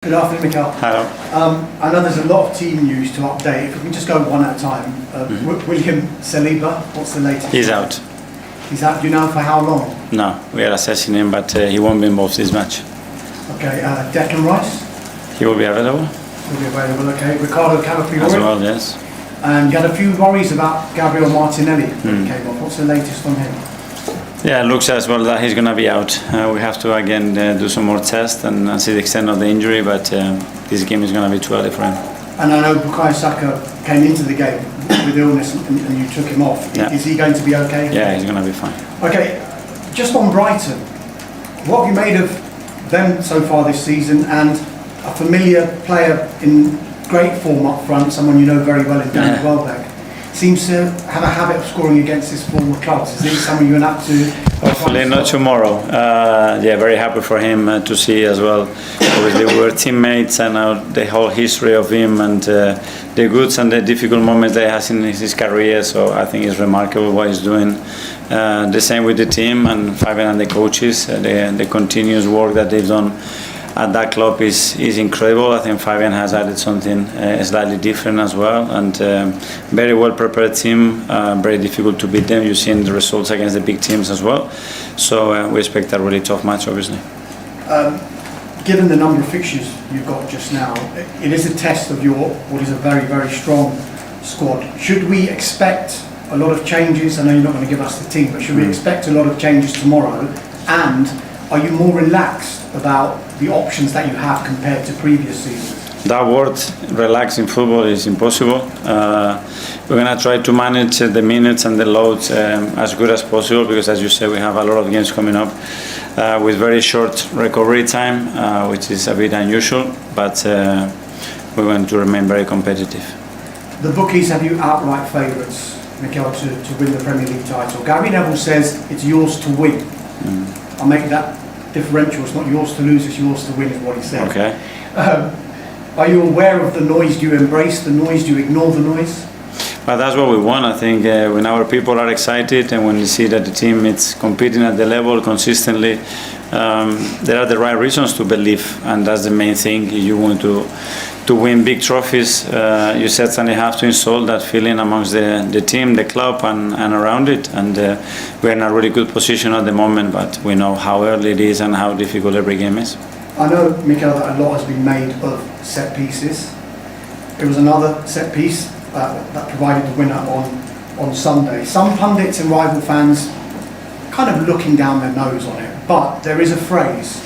Good afternoon, Miguel. Hello. I know there's a lot of team news to update. If we can just go one at a time. William Saliba, what's the latest? He's out. He's out. Do you know for how long? No, we are assessing him, but he won't be involved this match. Okay. Declan Rice? He will be available. Will be available. Okay. Ricardo Calafiori? As well, yes. And you had a few worries about Gabriel Martinelli when he came off. What's the latest on him? Yeah, it looks as well that he's going to be out. We have to again do some more tests and see the extent of the injury, but this game is going to be too early for him. And I know Saka came into the game with illness and you took him off. Yeah. Is he going to be okay? Yeah, he's going to be fine. Okay, just on Brighton, what have you made of them so far this season, and a familiar player in great form up front, someone you know very well in Dan Welbeck? Seems to have a habit of scoring against his former clubs. Is this someone you're up to? Hopefully not tomorrow. Yeah, very happy for him to see as well. Obviously we were teammates, and the whole history of him and the goods and the difficult moments that he has in his career. So I think it's remarkable what he's doing. The same with the team and Fabian and the coaches. The continuous work that they've done at that club is incredible. I think Fabian has added something slightly different as well, and very well prepared team. Very difficult to beat them. You've seen the results against the big teams as well. So we expect a really tough match, obviously. Given the number of fixtures you've got just now, it is a test of your what is a very, very strong squad. Should we expect a lot of changes? I know you're not going to give us the team, but should we expect a lot of changes tomorrow? And are you more relaxed about the options that you have compared to previous seasons? That word, relax in football, is impossible. We're going to try to manage the minutes and the loads as good as possible, because as you said, we have a lot of games coming up with very short recovery time, which is a bit unusual, but we're going to remain very competitive. The bookies have you outright favourites, Miguel, to win the Premier League title. Gary Neville says it's yours to win. I'll make that differential. It's not yours to lose, it's yours to win, is what he said. Okay. Are you aware of the noise? Do you embrace the noise? Do you ignore the noise? Well, that's what we want. I think when our people are excited and when you see that the team is competing at the level consistently, there are the right reasons to believe, and that's the main thing. If you want to win big trophies, you certainly have to install that feeling amongst the team, the club, and around it. And we're in a really good position at the moment, but we know how early it is and how difficult every game is. I know, Miguel, that a lot has been made of set pieces. It was another set piece that provided the winner on Sunday. Some pundits and rival fans kind of looking down their nose on it, but there is a phrase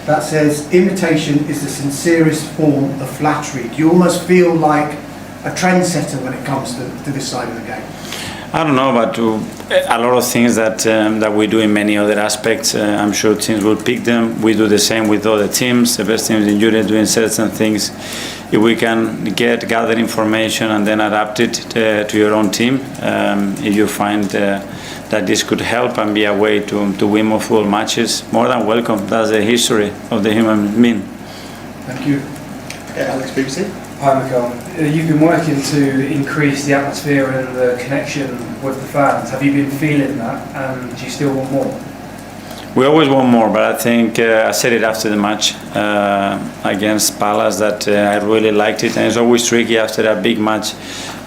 that says imitation is the sincerest form of flattery. Do you almost feel like a trendsetter when it comes to this side of the game? I don't know, but a lot of things that we do in many other aspects, I'm sure teams will pick them. We do the same with other teams. The best teams in Europe doing certain things. If we can gather information and then adapt it to your own team, if you find that this could help and be a way to win more football matches, more than welcome. That's the history of the human being. Thank you. Okay, Alex, BBC. Hi, Miguel. You've been working to increase the atmosphere and the connection with the fans. Have you been feeling that, and do you still want more? We always want more, but I think I said it after the match against Palace that I really liked it, and it's always tricky after a big match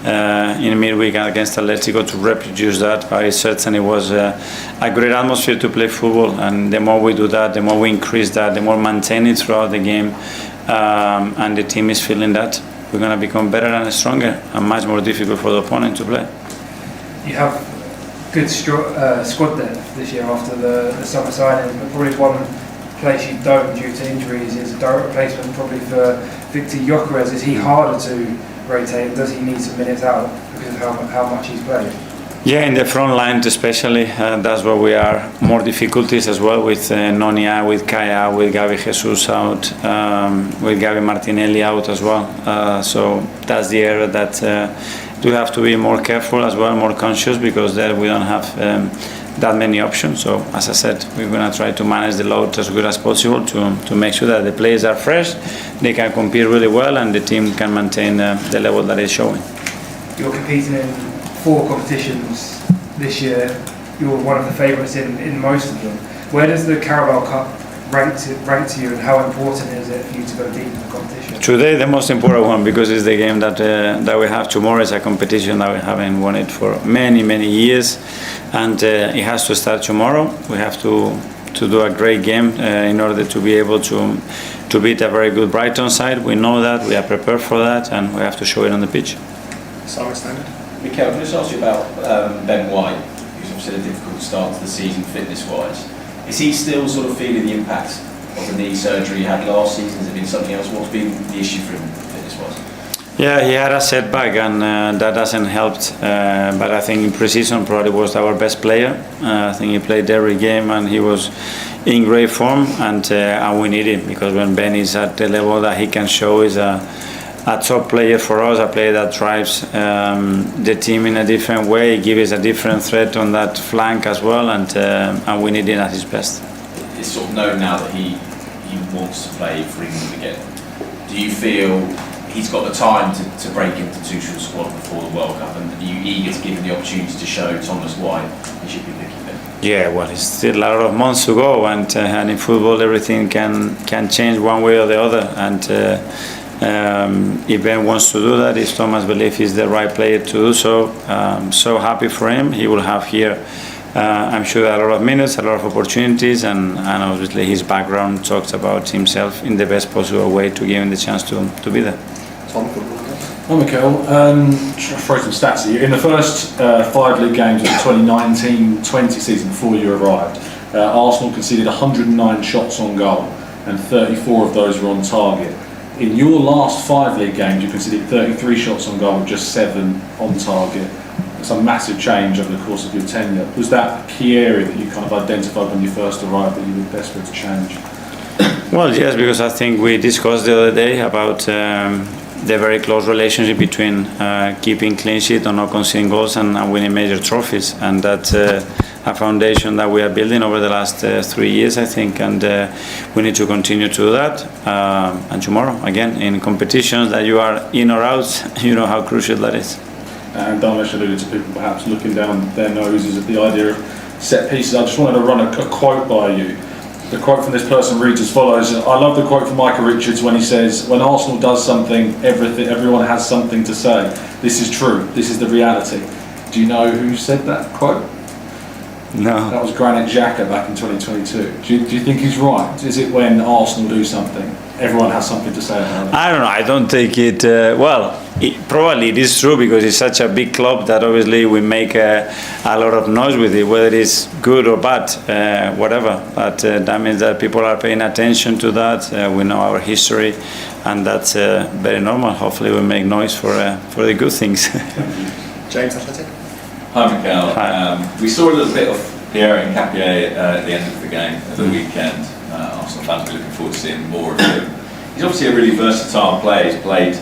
in midweek against Atletico to reproduce that, but it certainly was a great atmosphere to play football, and the more we do that, the more we increase that, the more maintain it throughout the game, and the team is feeling that, we're going to become better and stronger and much more difficult for the opponent to play. You have good squad depth this year after the summer signings, but probably one place you don't due to injuries is a direct replacement probably for Victor Gyökeres. Is he harder to rotate? Does he need some minutes out because of how much he's played? Yeah, in the front line especially, that's where we are more difficulties as well, with Nonia, with Kaya, with Gabi Jesus out, with Gabi Martinelli out as well. So that's the area that we have to be more careful as well, more conscious, because there we don't have that many options. So as I said, we're going to try to manage the load as good as possible to make sure that the players are fresh, they can compete really well, and the team can maintain the level that it's showing. You're competing in 4 competitions this year. You're one of the favourites in most of them. Where does the Carabao Cup rate to you, and how important is it for you to go deep in the competition? Today, the most important one, because it's the game that we have tomorrow. Is a competition that we haven't won it for many years, and it has to start tomorrow. We have to do a great game in order to be able to beat a very good Brighton side. We know that, we are prepared for that, and we have to show it on the pitch. Simon Standard. Mikael, can I just ask you about Ben White, who's obviously had a difficult start to the season fitness-wise. Is he still sort of feeling the impact of the knee surgery he had last season? Has it been something else? What's been the issue for him fitness-wise? Yeah, he had a setback, and that hasn't helped. But I think in pre-season probably was our best player. I think he played every game, and he was in great form, and we need him, because when Ben is at the level that he can show, is a top player for us, a player that drives the team in a different way, gives us a different threat on that flank as well, and we need him at his best. It's sort of known now that he wants to play for England again. Do you feel he's got the time to break into Tuchel's squad before the World Cup, and are you eager to give him the opportunity to show Thomas why he should be picking him? Yeah, well, it's still a lot of months to go, and in football everything can change one way or the other, and if Ben wants to do that, if Thomas believes he's the right player to do so, I'm so happy for him. He will have here, I'm sure, a lot of minutes, a lot of opportunities, and obviously his background talks about himself in the best possible way to give him the chance to be there. Tom. Hi Mikael, throw some stats at you. In the first 5 league games of the 2019-20 season before you arrived, Arsenal conceded 109 shots on goal, and 34 of those were on target. In your last 5 league games, you conceded 33 shots on goal, just 7 on target. It's a massive change over the course of your tenure. Was that a key area that you kind of identified when you first arrived that you were desperate to change? Well, yes, because I think we discussed the other day about the very close relationship between keeping clean sheet or not conceding goals and winning major trophies, and that's a foundation that we are building over the last 3 years, I think, and we need to continue to do that. And tomorrow, again, in competitions that you are in or out, you know how crucial that is. And Damesh alluded to people perhaps looking down their noses at the idea of set pieces. I just wanted to run a quote by you. The quote from this person reads as follows. I love the quote from Michael Richards when he says, when Arsenal does something, everyone has something to say. This is true. This is the reality. Do you know who said that quote? No. That was Granit Xhaka back in 2022. Do you think he's right? Is it when Arsenal do something, everyone has something to say about it? I don't know. I don't take it. Probably it is true, because it's such a big club that obviously we make a lot of noise with it, whether it's good or bad, whatever. But that means that people are paying attention to that. We know our history, and that's very normal. Hopefully, we make noise for the good things. James Athletic. Hi Mikael. Hi. We saw a little bit of Pierre and Capier at the end of the game at the weekend. Arsenal fans will be looking forward to seeing more of him. He's obviously a really versatile player. He's played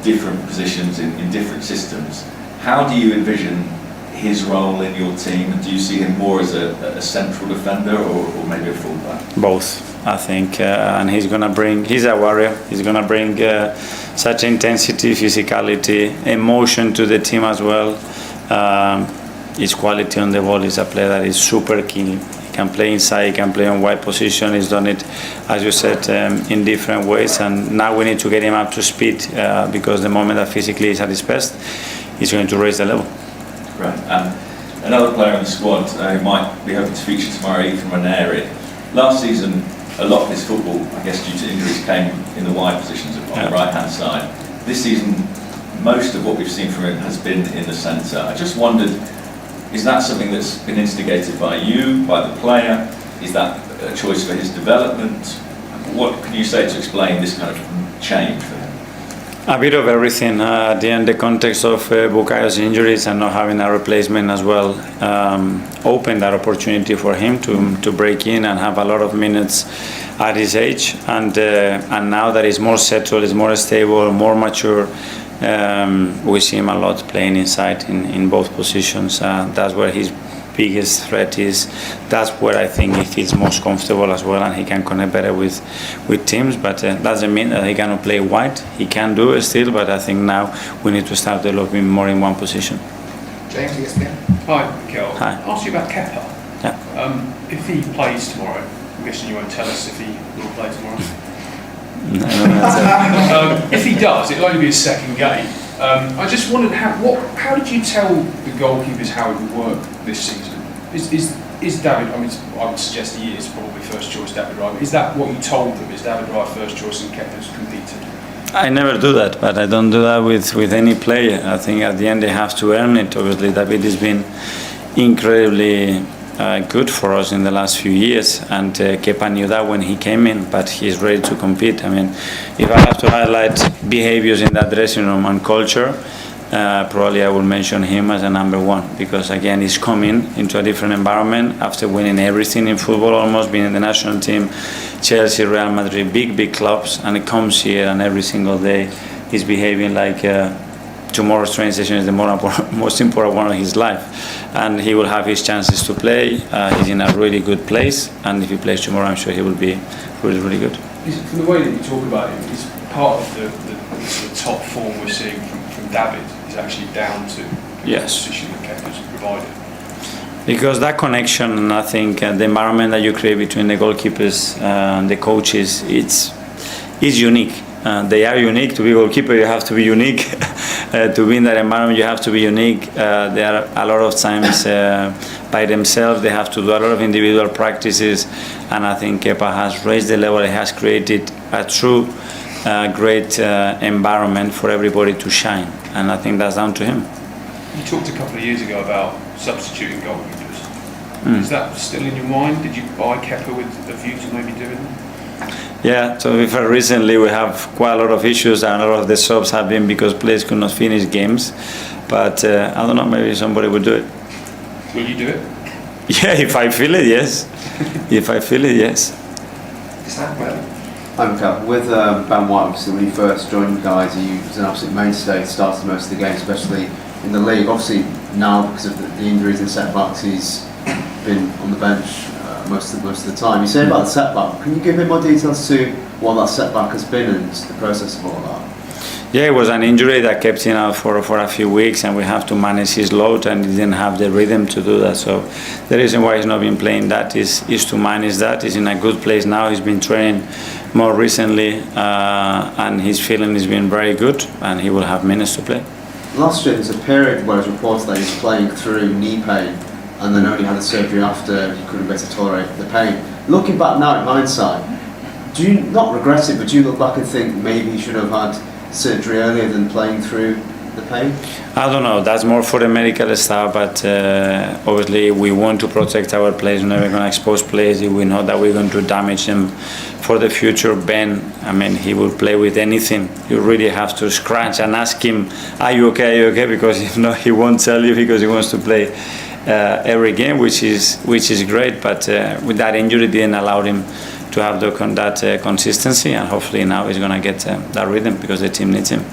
different positions in different systems. How do you envision his role in your team, and do you see him more as a central defender or maybe a fullback? Both, I think, and he's a warrior. He's going to bring such intensity, physicality, emotion to the team as well. His quality on the ball. Is a player that is super keen. He can play inside, he can play on wide position. He's done it, as you said, in different ways, and now we need to get him up to speed, because the moment that physically is at his best, he's going to raise the level. Right. Another player in the squad who might be hoping to feature tomorrow, Ethan Ranieri. Last season, a lot of his football, I guess due to injuries, came in the wide positions on the right-hand side. This season, most of what we've seen from him has been in the centre. I just wondered, is that something that's been instigated by you, by the player? Is that a choice for his development? What can you say to explain this kind of change for him? A bit of everything. At the end, the context of Bukayo's injuries and not having a replacement as well opened that opportunity for him to break in and have a lot of minutes at his age. And now that he's more settled, he's more stable, more mature, we see him a lot playing inside in both positions. That's where his biggest threat is. That's where I think he feels most comfortable as well, and he can connect better with teams. But doesn't mean that he cannot play wide. He can do it still, but I think now we need to start developing more in one position. James, ESPN. Hi, Mikael. Hi. I'll ask you about Kepa. Yeah. If he plays tomorrow, guessing you won't tell us if he will play tomorrow. I don't know. If he does, it'll only be his second game. I just wondered how did you tell the goalkeepers how it would work this season? Is David? I mean, I would suggest he is probably first choice David Raya. Is that what you told them? Is David Raya first choice and Kepa's competed? I never do that, but I don't do that with any player. I think at the end they have to earn it. Obviously, David has been incredibly good for us in the last few years, and Kepa knew that when he came in, but he's ready to compete. I mean, if I have to highlight behaviors in that dressing room and culture, probably I will mention him as a number one, because again he's coming into a different environment after winning everything in football, almost being in the national team, Chelsea, Real Madrid, big clubs, and he comes here and every single day he's behaving like tomorrow's train station is the most important one of his life, and he will have his chances to play. He's in a really good place, and if he plays tomorrow I'm sure he will be really good. From the way that you talk about him, is part of the sort of top form we're seeing from David is actually down to the position that Kepa's provided? Because that connection, and I think the environment that you create between the goalkeepers and the coaches, it's unique. They are unique. To be a goalkeeper, you have to be unique. To be in that environment, you have to be unique. They are a lot of times by themselves. They have to do a lot of individual practices, and I think Kepa has raised the level. He has created a true great environment for everybody to shine, and I think that's down to him. You talked a couple of years ago about substituting goalkeepers. Is that still in your mind? Did you buy Kepa with a view to maybe doing that? Yeah, so recently we have quite a lot of issues, and a lot of the subs have been because players could not finish games. But I don't know, maybe somebody would do it. Will you do it? Yeah, if I feel it, yes. If I feel it, yes. Hi Mikael. With Ben White, obviously when he first joined you guys, he was an absolute mainstay, started most of the games, especially in the league. Obviously now, because of the injuries and setbacks, he's been on the bench most of the time. You say about the setback, can you give me more details to what that setback has been and the process of all that? Yeah, it was an injury that kept him out for a few weeks, and we have to manage his load, and he didn't have the rhythm to do that. So the reason why he's not been playing that is to manage that. He's in a good place now. He's been training more recently, and his feeling has been very good, and he will have minutes to play. Last year there's a period where it's reported that he was playing through knee pain and then only had the surgery after he couldn't better tolerate the pain. Looking back now in hindsight, do you not regret it, but do you look back and think maybe he should have had surgery earlier than playing through the pain? I don't know, that's more for the medical staff, but obviously we want to protect our players. We're never going to expose players if we know that we're going to damage them for the future. Ben, I mean, he will play with anything. You really have to scratch and ask him, are you okay, because if not, he won't tell you because he wants to play every game, which is great, but with that injury it didn't allow him to have that consistency, and hopefully now he's going to get that rhythm because the team needs him.